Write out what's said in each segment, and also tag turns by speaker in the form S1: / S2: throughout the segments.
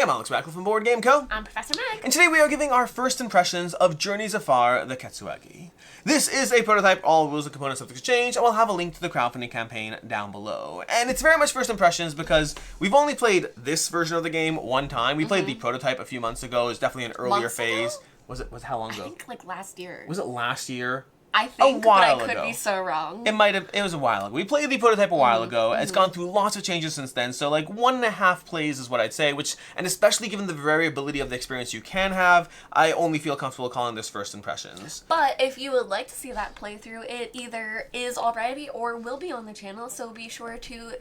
S1: I'm Alex Radcliffe from Board Game Co.
S2: I'm Professor Meg.
S1: And today we are giving our first impressions of Journeys Afar, the Ketsueki. This is a prototype, all rules and components subject to change, and we'll have a link to the crowdfunding campaign down below. And it's very much first impressions because we've only played this version of the game one time. We played the prototype a few months ago. It was definitely an earlier phase. Was how long ago?
S2: I think like last year.
S1: Was it last year?
S2: I think,
S1: a while
S2: but I could
S1: ago.
S2: Be so wrong.
S1: It was a while ago. We played the prototype a while ago. It's gone through lots of changes since then, so like 1.5 plays is what I'd say, and especially given the variability of the experience you can have, I only feel comfortable calling this first impressions.
S2: But if you would like to see that playthrough, it either is already or will be on the channel, so be sure to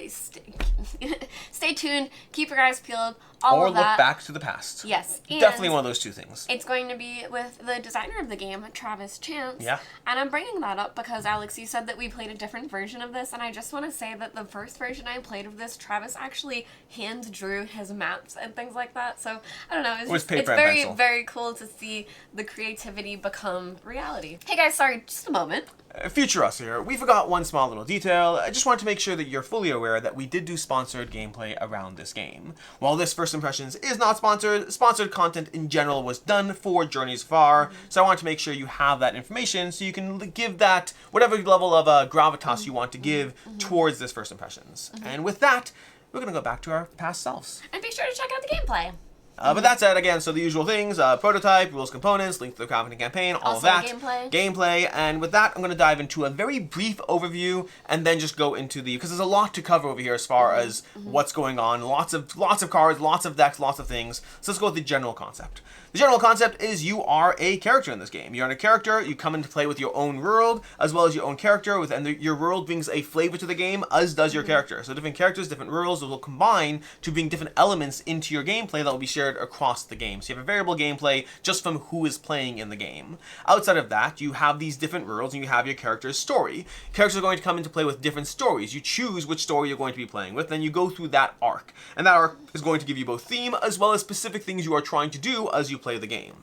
S2: stay tuned, keep your eyes peeled,
S1: or look back to the past.
S2: Yes.
S1: Definitely one of those two things.
S2: It's going to be with the designer of the game, Travis Chance.
S1: Yeah.
S2: And I'm bringing that up because, Alex, you said that we played a different version of this, and I just want to say that the first version I played of this, Travis actually hand drew his maps and things like that. So, I don't know. It's very, very cool to see the creativity become reality. Hey guys, sorry, just a moment.
S1: Future us here. We forgot one small little detail. I just want to make sure that you're fully aware that we did do sponsored gameplay around this game. While this first impressions is not sponsored content in general was done for Journeys Afar, so I want to make sure you have that information so you can give that whatever level of gravitas you want to give towards this first impressions. And with that, we're going to go back to our past selves.
S2: And be sure to check out the gameplay.
S1: But that said, again, so the usual things, prototype, rules, components, link to the crowdfunding campaign, all
S2: also
S1: of that.
S2: Gameplay.
S1: And with that, I'm going to dive into a very brief overview and then just go into because there's a lot to cover over here as far as what's going on. Lots of cards, lots of decks, lots of things. So let's go with the general concept. The general concept is you are a character in this game. You're a character, you come into play with your own world, as well as your own character, and your world brings a flavor to the game, as does your character. So different characters, different worlds will combine to bring different elements into your gameplay that will be shared across the game. So you have a variable gameplay just from who is playing in the game. Outside of that, you have these different worlds and you have your character's story. Characters are going to come into play with different stories. You choose which story you're going to be playing with, then you go through that arc. And that arc is going to give you both theme as well as specific things you are trying to do as you play the game.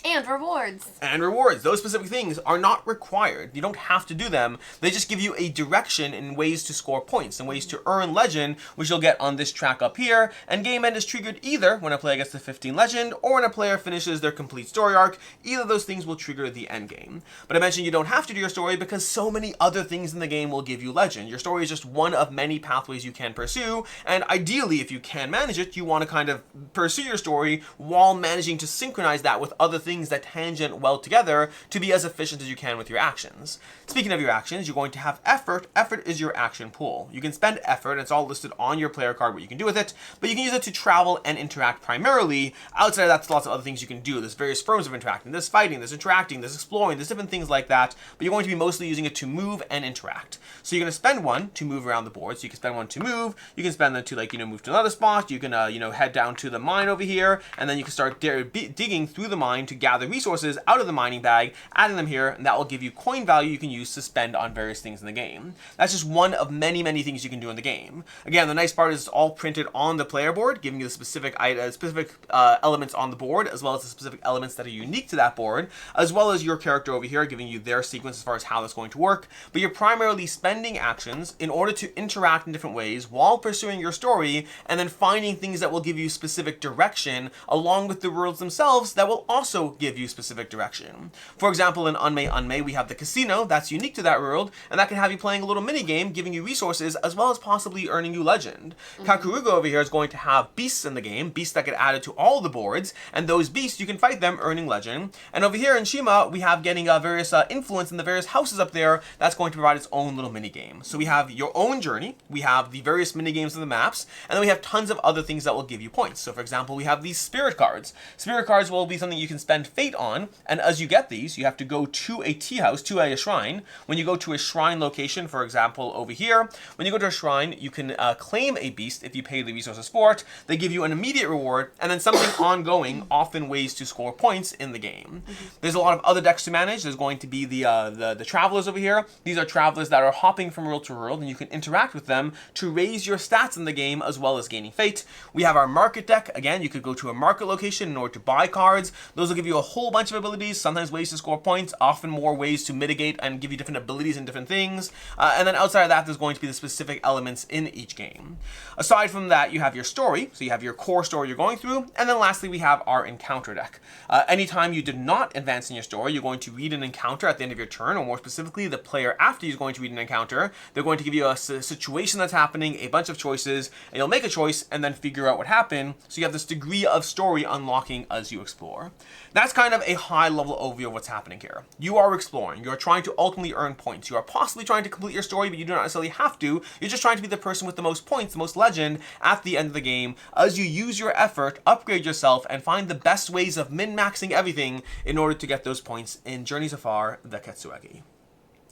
S2: And rewards.
S1: And rewards. Those specific things are not required. You don't have to do them. They just give you a direction in ways to score points and ways to earn legend, which you'll get on this track up here. And game end is triggered either when a player gets to 15 legend or when a player finishes their complete story arc. Either of those things will trigger the end game. But I mentioned you don't have to do your story because so many other things in the game will give you legend. Your story is just one of many pathways you can pursue. And ideally, if you can manage it, you want to kind of pursue your story while managing to synchronize that with other things that tangent well together to be as efficient as you can with your actions. Speaking of your actions, you're going to have effort. Effort is your action pool. You can spend effort, it's all listed on your player card what you can do with it, but you can use it to travel and interact primarily. Outside of that, there's lots of other things you can do. There's various forms of interacting. There's fighting, there's interacting, there's exploring, there's different things like that, but you're going to be mostly using it to move and interact. So you're going to spend one to move around the board. So you can spend one to move, you can spend them to move to another spot, you can head down to the mine over here, and then you can start digging through the mine to gather resources out of the mining bag, adding them here, and that will give you coin value you can use to spend on various things in the game. That's just one of many, many things you can do in the game. Again, the nice part is it's all printed on the player board, giving you the specific elements on the board, as well as the specific elements that are unique to that board, as well as your character over here, giving you their sequence as far as how that's going to work. But you're primarily spending actions in order to interact in different ways while pursuing your story, and then finding things that will give you specific direction, along with the worlds themselves that will also give you specific direction. For example, in Unmei, we have the casino that's unique to that world, and that can have you playing a little mini game, giving you resources as well as possibly earning you legend. Kakuruga over here is going to have beasts in the game, beasts that get added to all the boards, and those beasts you can fight them, earning legend. And over here in Shima, we have getting various influence in the various houses up there. That's going to provide its own little mini game. So we have your own journey, we have the various mini games of the maps, and then we have tons of other things that will give you points. So for example, we have these spirit cards. Spirit cards will be something you can spend fate on, and as you get these, you have to go to a tea house, to a shrine. When you go to a shrine location, for example, over here, when you go to a shrine, you can claim a beast if you pay the resources for it. They give you an immediate reward, and then something ongoing, often ways to score points in the game. There's a lot of other decks to manage. There's going to be the travelers over here. These are travelers that are hopping from world to world, and you can interact with them to raise your stats in the game, as well as gaining fate. We have our market deck. Again, you could go to a market location in order to buy cards. Those will give you give you a whole bunch of abilities, sometimes ways to score points, often more ways to mitigate and give you different abilities and different things. And then outside of that, there's going to be the specific elements in each game. Aside from that, you have your story. So you have your core story you're going through. And then lastly, we have our encounter deck. Anytime you did not advance in your story, you're going to read an encounter at the end of your turn, or more specifically, the player after you is going to read an encounter. They're going to give you a situation that's happening, a bunch of choices, and you'll make a choice and then figure out what happened. So you have this degree of story unlocking as you explore. That's kind of a high level overview of what's happening here. You are exploring. You're trying to ultimately earn points. You are possibly trying to complete your story, but you do not necessarily have to. You're just trying to be the person with the most points, the most legend at the end of the game as you use your effort, upgrade yourself, and find the best ways of min-maxing everything in order to get those points in Journeys Afar, the Ketsueki.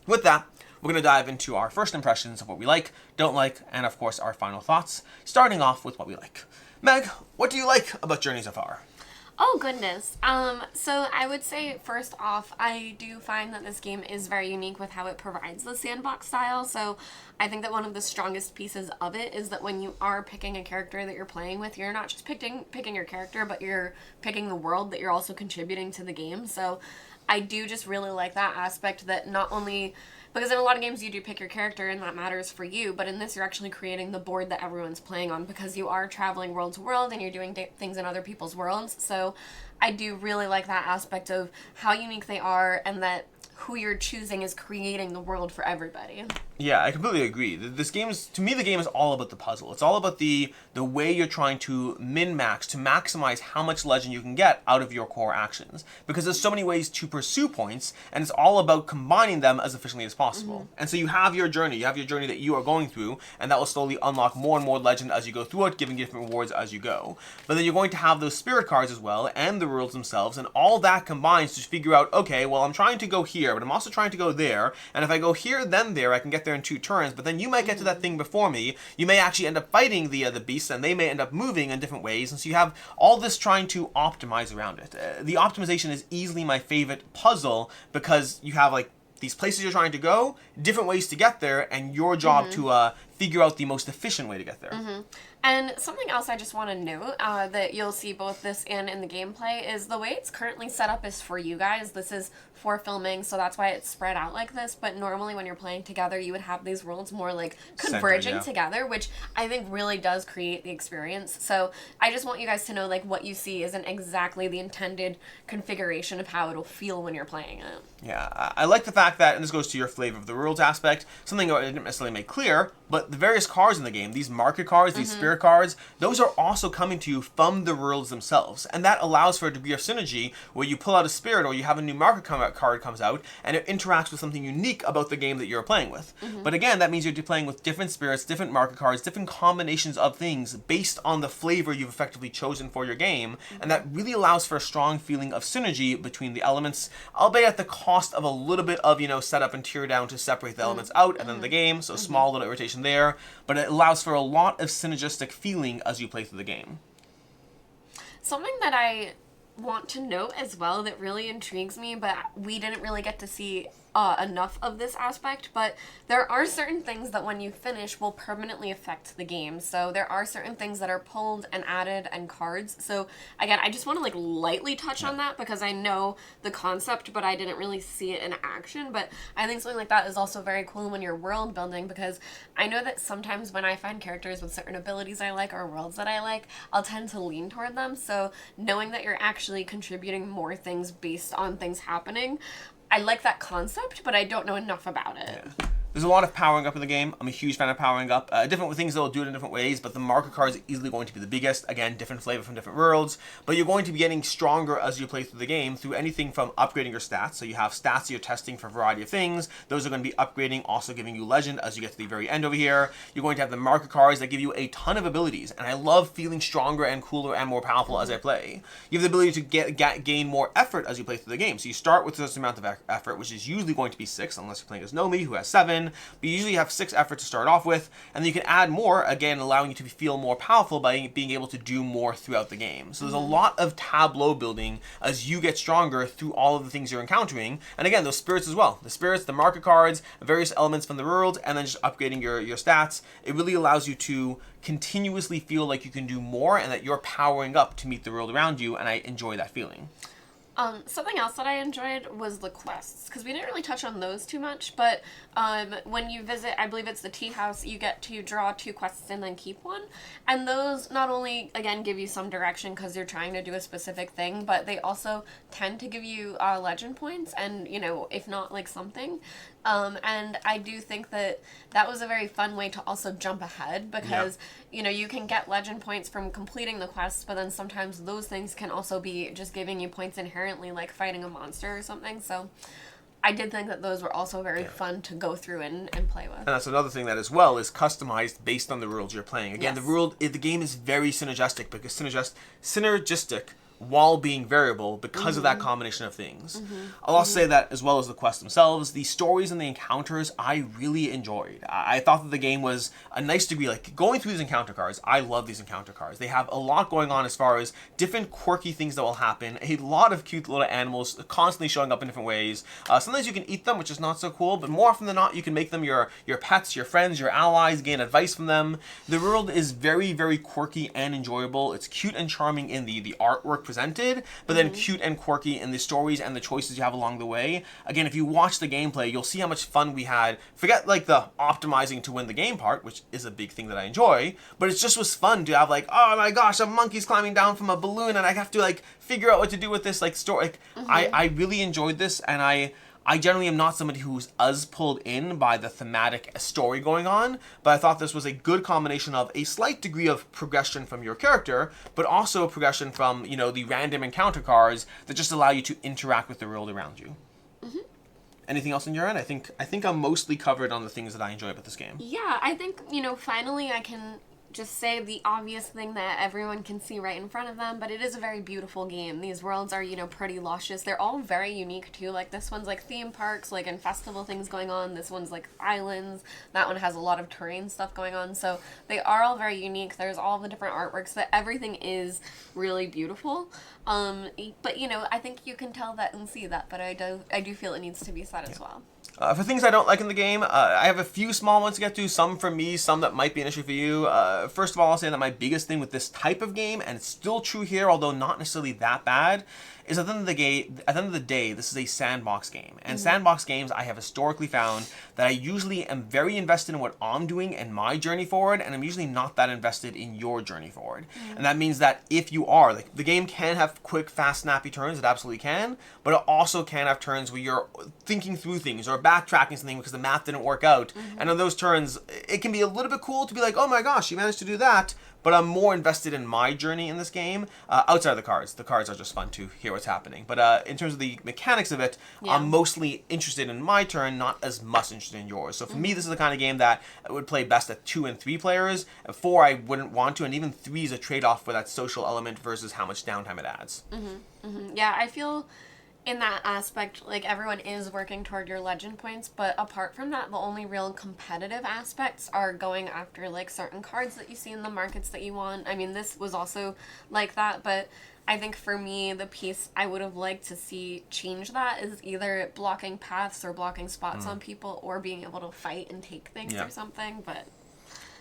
S1: With that, we're going to dive into our first impressions of what we like, don't like, and of course our final thoughts, starting off with what we like. Meg, what do you like about Journeys Afar?
S2: Oh, goodness. So I would say, first off, I do find that this game is very unique with how it provides the sandbox style. So I think that one of the strongest pieces of it is that when you are picking a character that you're playing with, you're not just picking your character, but you're picking the world that you're also contributing to the game. So I do just really like that aspect, that not only... Because in a lot of games you do pick your character and that matters for you, but in this you're actually creating the board that everyone's playing on, because you are traveling world to world and you're doing things in other people's worlds. So I do really like that aspect of how unique they are, and that who you're choosing is creating the world for everybody.
S1: Yeah, I completely agree. To me, the game is all about the puzzle. It's all about the way you're trying to min-max, to maximize how much legend you can get out of your core actions. Because there's so many ways to pursue points, and it's all about combining them as efficiently as possible. Mm-hmm. And so you have your journey that you are going through, and that will slowly unlock more and more legend as you go through it, giving you different rewards as you go. But then you're going to have those spirit cards as well, and the worlds themselves, and all that combines to figure out, okay, well, I'm trying to go here, but I'm also trying to go there, and if I go here, then there, I can get there in 2 turns, but then you might get to that thing before me. You may actually end up fighting the beasts, and they may end up moving in different ways, and so you have all this trying to optimize around it. The optimization is easily my favorite puzzle, because you have like these places you're trying to go, different ways to get there, and your job to figure out the most efficient way to get there.
S2: Mm-hmm. And something else I just want to note that you'll see both this and in the gameplay is the way it's currently set up is for you guys. This is for filming, so that's why it's spread out like this. But normally when you're playing together, you would have these worlds more like converging together, which I think really does create the experience. So I just want you guys to know, like, what you see isn't exactly the intended configuration of how it'll feel when you're playing it.
S1: Yeah, I like the fact that, and this goes to your flavor of the worlds aspect, something I didn't necessarily make clear, but the various cards in the game, these market cards, these spirit cards, those are also coming to you from the worlds themselves. And that allows for a degree of synergy where you pull out a spirit or you have a new market card comes out and it interacts with something unique about the game that you're playing with. But again, that means you're playing with different spirits, different market cards, different combinations of things based on the flavor you've effectively chosen for your game. And that really allows for a strong feeling of synergy between the elements, albeit at the cost of a little bit of, setup and tear down to separate the elements out and then the game. So small little irritation there, but it allows for a lot of synergistic feeling as you play through the game.
S2: Something that I want to note as well that really intrigues me, but we didn't really get to see enough of this aspect, but there are certain things that when you finish will permanently affect the game. So there are certain things that are pulled and added and cards. So again, I just want to like lightly touch on that because I know the concept, but I didn't really see it in action. But I think something like that is also very cool when you're world building, because I know that sometimes when I find characters with certain abilities I like or worlds that I like, I'll tend to lean toward them. So knowing that you're actually contributing more things based on things happening, I like that concept, but I don't know enough about it.
S1: Yeah. There's a lot of powering up in the game. I'm a huge fan of powering up. Different things that will do it in different ways, but the marker card is easily going to be the biggest. Again, different flavor from different worlds, but you're going to be getting stronger as you play through the game through anything from upgrading your stats. So you have stats you're testing for a variety of things. Those are going to be upgrading, also giving you legend as you get to the very end over here. You're going to have the marker cards that give you a ton of abilities, and I love feeling stronger and cooler and more powerful as I play. You have the ability to gain more effort as you play through the game. So you start with this amount of effort, which is usually going to be 6, unless you're playing as Nomi, who has 7. But you usually have 6 effort to start off with, and then you can add more, again allowing you to feel more powerful by being able to do more throughout the game. So there's a lot of tableau building as you get stronger through all of the things you're encountering. And again, those spirits as well. The spirits, the market cards, various elements from the world, and then just upgrading your stats. It really allows you to continuously feel like you can do more and that you're powering up to meet the world around you, and I enjoy that feeling.
S2: Something else that I enjoyed was the quests, because we didn't really touch on those too much, but when you visit, I believe it's the tea house, you get to draw 2 quests and then keep one, and those not only, again, give you some direction because you're trying to do a specific thing, but they also tend to give you legend points, and, you know, if not, like, something. And I do think that that was a very fun way to also jump ahead, because, you know, you can get legend points from completing the quests, but then sometimes those things can also be just giving you points inherently, like fighting a monster or something. So I did think that those were also very fun to go through and play with.
S1: And that's another thing that as well is customized based on the rules you're playing. Again, the game is very synergistic, because synergistic while being variable because of that combination of things. I'll also say that, as well as the quests themselves, the stories and the encounters I really enjoyed. I thought that the game was a nice degree, like going through these encounter cards, I love these encounter cards. They have a lot going on as far as different quirky things that will happen, a lot of cute little animals constantly showing up in different ways. Sometimes you can eat them, which is not so cool, but more often than not, you can make them your pets, your friends, your allies, gain advice from them. The world is very, very quirky and enjoyable. It's cute and charming in the artwork presented, but then cute and quirky in the stories and the choices you have along the way. Again, if you watch the gameplay, you'll see how much fun we had. Forget like the optimizing to win the game part, which is a big thing that I enjoy, but it just was fun to have like, oh my gosh, a monkey's climbing down from a balloon and I have to like figure out what to do with this like story. Like, I really enjoyed this, and I generally am not somebody who's as pulled in by the thematic story going on, but I thought this was a good combination of a slight degree of progression from your character, but also a progression from, you know, the random encounter cards that just allow you to interact with the world around you. Anything else on your end? I think I'm mostly covered on the things that I enjoy about this game.
S2: Yeah, I think, you know, finally I can just say the obvious thing that everyone can see right in front of them, but it is a very beautiful game. These worlds are, you know, pretty luscious. They're all very unique too. Like this one's like theme parks, like and festival things going on. This one's like islands. That one has a lot of terrain stuff going on. So they are all very unique. There's all the different artworks. That everything is really beautiful. But you know, I think you can tell that and see that. But I do feel it needs to be said as well.
S1: For things I don't like in the game, I have a few small ones to get to, some for me, some that might be an issue for you. First of all, I'll say that my biggest thing with this type of game, and it's still true here, although not necessarily that bad, is at the end of the day, this is a sandbox game. And sandbox games, I have historically found that I usually am very invested in what I'm doing and my journey forward, and I'm usually not that invested in your journey forward. And that means that if you are, like, the game can have quick, fast, snappy turns, it absolutely can, but it also can have turns where you're thinking through things or backtracking something because the math didn't work out. And on those turns, it can be a little bit cool to be like, oh my gosh, you managed to do that, but I'm more invested in my journey in this game outside of the cards. The cards are just fun to hear what's happening. But in terms of the mechanics of it, I'm mostly interested in my turn, not as much interested in yours. So for me, this is the kind of game that I would play best at 2 and 3 players. At 4, I wouldn't want to, and even 3 is a trade-off for that social element versus how much downtime it adds.
S2: Yeah, I feel in that aspect, like, everyone is working toward your legend points, but apart from that, the only real competitive aspects are going after, like, certain cards that you see in the markets that you want. I mean, this was also like that, but I think for me, the piece I would have liked to see change that is either blocking paths or blocking spots on people, or being able to fight and take things or something, but...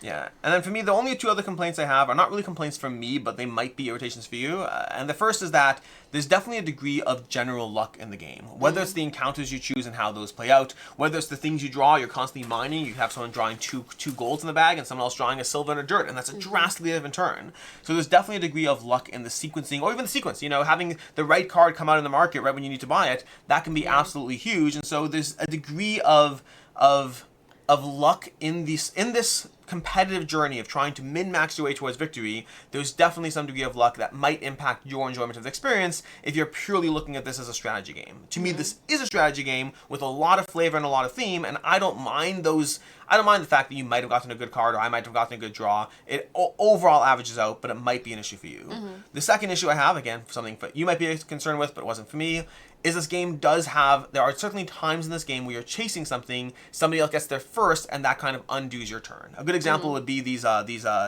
S1: Yeah, and then for me, the only 2 other complaints I have are not really complaints from me, but they might be irritations for you. And the first is that there's definitely a degree of general luck in the game. Whether it's the encounters you choose and how those play out, whether it's the things you draw, you're constantly mining, you have someone drawing two golds in the bag and someone else drawing a silver and a dirt, and that's a drastically different turn. So there's definitely a degree of luck in the sequencing, or even the sequence. You know, having the right card come out in the market right when you need to buy it, that can be absolutely huge. And so there's a degree of luck in this competitive journey of trying to min-max your way towards victory. There's definitely some degree of luck that might impact your enjoyment of the experience if you're purely looking at this as a strategy game. To me, this is a strategy game with a lot of flavor and a lot of theme, and I don't mind the fact that you might have gotten a good card or I might have gotten a good draw. It overall averages out, but it might be an issue for you. The second issue I have, again, something you might be concerned with, but it wasn't for me, is this game there are certainly times in this game where you're chasing something, somebody else gets there first, and that kind of undoes your turn. A good example would be these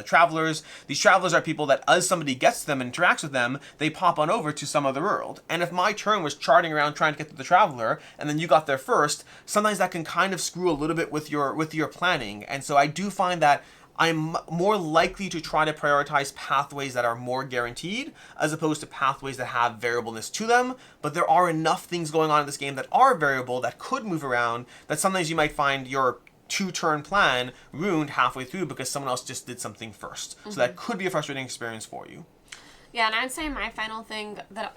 S1: travelers. These travelers are people that, as somebody gets to them and interacts with them, they pop on over to some other world. And if my turn was charting around trying to get to the traveler, and then you got there first, sometimes that can kind of screw a little bit with your planning. And so I do find that I'm more likely to try to prioritize pathways that are more guaranteed as opposed to pathways that have variableness to them. But there are enough things going on in this game that are variable, that could move around, that sometimes you might find your 2-turn plan ruined halfway through because someone else just did something first. So that could be a frustrating experience for you.
S2: Yeah, and I'd say my final thing that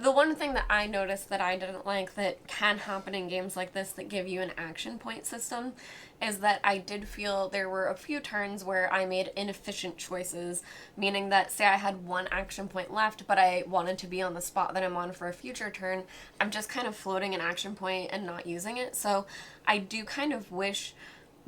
S2: the one thing that I noticed that I didn't like that can happen in games like this that give you an action point system is that I did feel there were a few turns where I made inefficient choices, meaning that, say I had one action point left, but I wanted to be on the spot that I'm on for a future turn, I'm just kind of floating an action point and not using it. So I do kind of wish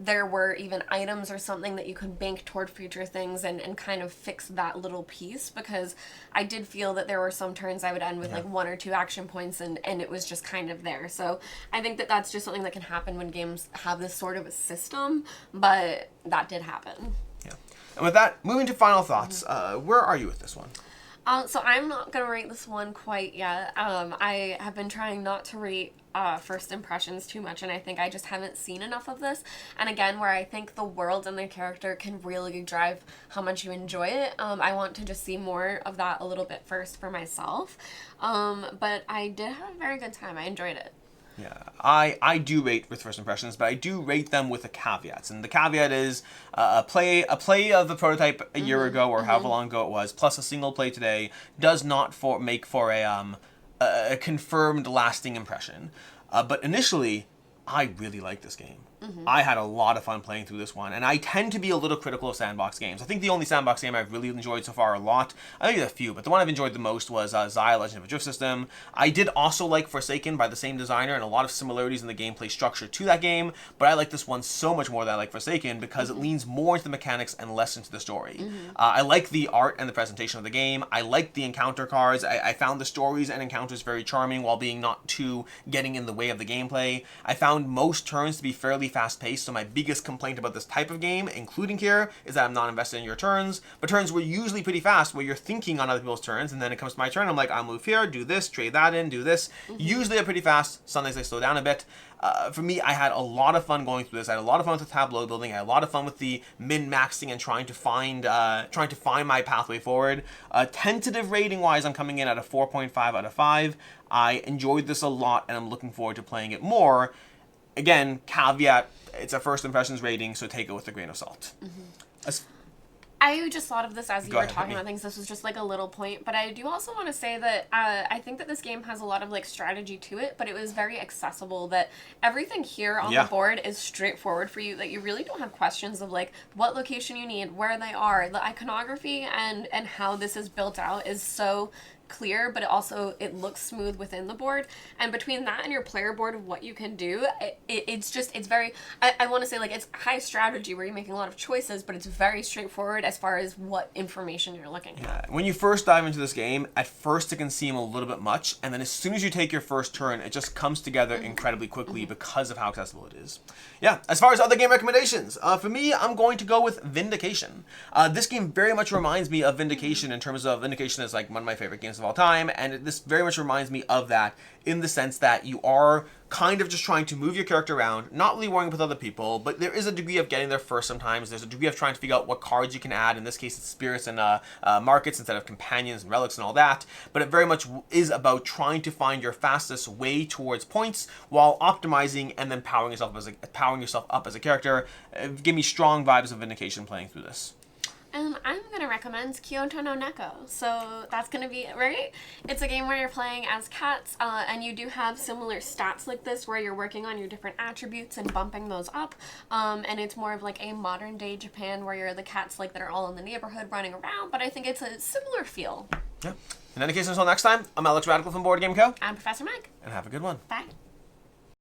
S2: there were even items or something that you could bank toward future things and kind of fix that little piece, because I did feel that there were some turns I would end with like 1 or 2 action points and it was just kind of there. So I think that that's just something that can happen when games have this sort of a system, but that did happen.
S1: Yeah. And with that, moving to final thoughts, where are you with this one?
S2: So I'm not going to rate this one quite yet. I have been trying not to rate first impressions too much, and I think I just haven't seen enough of this. And again, where I think the world and the character can really drive how much you enjoy it, I want to just see more of that a little bit first for myself. But I did have a very good time. I enjoyed it.
S1: Yeah, I do rate with first impressions, but I do rate them with the caveats. And the caveat is a play of the prototype a year ago or however long ago it was, plus a single play today, does not make for a confirmed lasting impression. But initially, I really liked this game. I had a lot of fun playing through this one, and I tend to be a little critical of sandbox games. I think the only sandbox game I've really enjoyed so far a lot, I think there's a few, but the one I've enjoyed the most was Xia Legend of a Drift System. I did also like Forsaken by the same designer, and a lot of similarities in the gameplay structure to that game, but I like this one so much more than I like Forsaken because it leans more into the mechanics and less into the story. I like the art and the presentation of the game. I like the encounter cards. I found the stories and encounters very charming while being not too getting in the way of the gameplay. I found most turns to be fairly fast-paced, so my biggest complaint about this type of game, including here, is that I'm not invested in your turns, but turns were usually pretty fast where you're thinking on other people's turns, and then it comes to my turn, I'm like, I'll move here, do this, trade that in, do this. Usually they're pretty fast, sometimes they slow down a bit. For me, I had a lot of fun going through this. I had a lot of fun with the tableau building. I had a lot of fun with the min-maxing and trying to find my pathway forward. Tentative rating-wise, I'm coming in at a 4.5 out of 5. I enjoyed this a lot, and I'm looking forward to playing it more. Again, caveat, it's a first impressions rating, so take it with a grain of salt.
S2: I just thought of this as you were talking about things. This was just like a little point, but I do also want to say that I think that this game has a lot of like strategy to it, but it was very accessible, that everything here on the board is straightforward for you, that you really don't have questions of like what location you need, where they are. The iconography and how this is built out is so clear, but it looks smooth within the board, and between that and your player board of what you can do, it's very, I want to say like it's high strategy where you're making a lot of choices, but it's very straightforward as far as what information you're looking at.
S1: When you first dive into this game, at first it can seem a little bit much, and then as soon as you take your first turn, it just comes together incredibly quickly because of how accessible it is. As far as other game recommendations, for me, I'm going to go with Vindication. This game very much reminds me of Vindication in terms of Vindication is like one of my favorite games of all time, and this very much reminds me of that in the sense that you are kind of just trying to move your character around, not really worrying with other people, but there is a degree of getting there first sometimes. There's a degree of trying to figure out what cards you can add. In this case, it's spirits and markets instead of companions and relics and all that, but it very much is about trying to find your fastest way towards points while optimizing and then powering yourself up as a character. Give me strong vibes of Vindication playing through this.
S2: And I'm going to recommend Kyoto no Neko. So that's going to be it, right? It's a game where you're playing as cats, and you do have similar stats like this where you're working on your different attributes and bumping those up. And it's more of like a modern day Japan where you're the cats like that are all in the neighborhood running around, but I think it's a similar feel.
S1: Yeah. In any case, until next time, I'm Alex Radical from Board Game Co.
S2: I'm Professor Meg.
S1: And have a good one.
S2: Bye.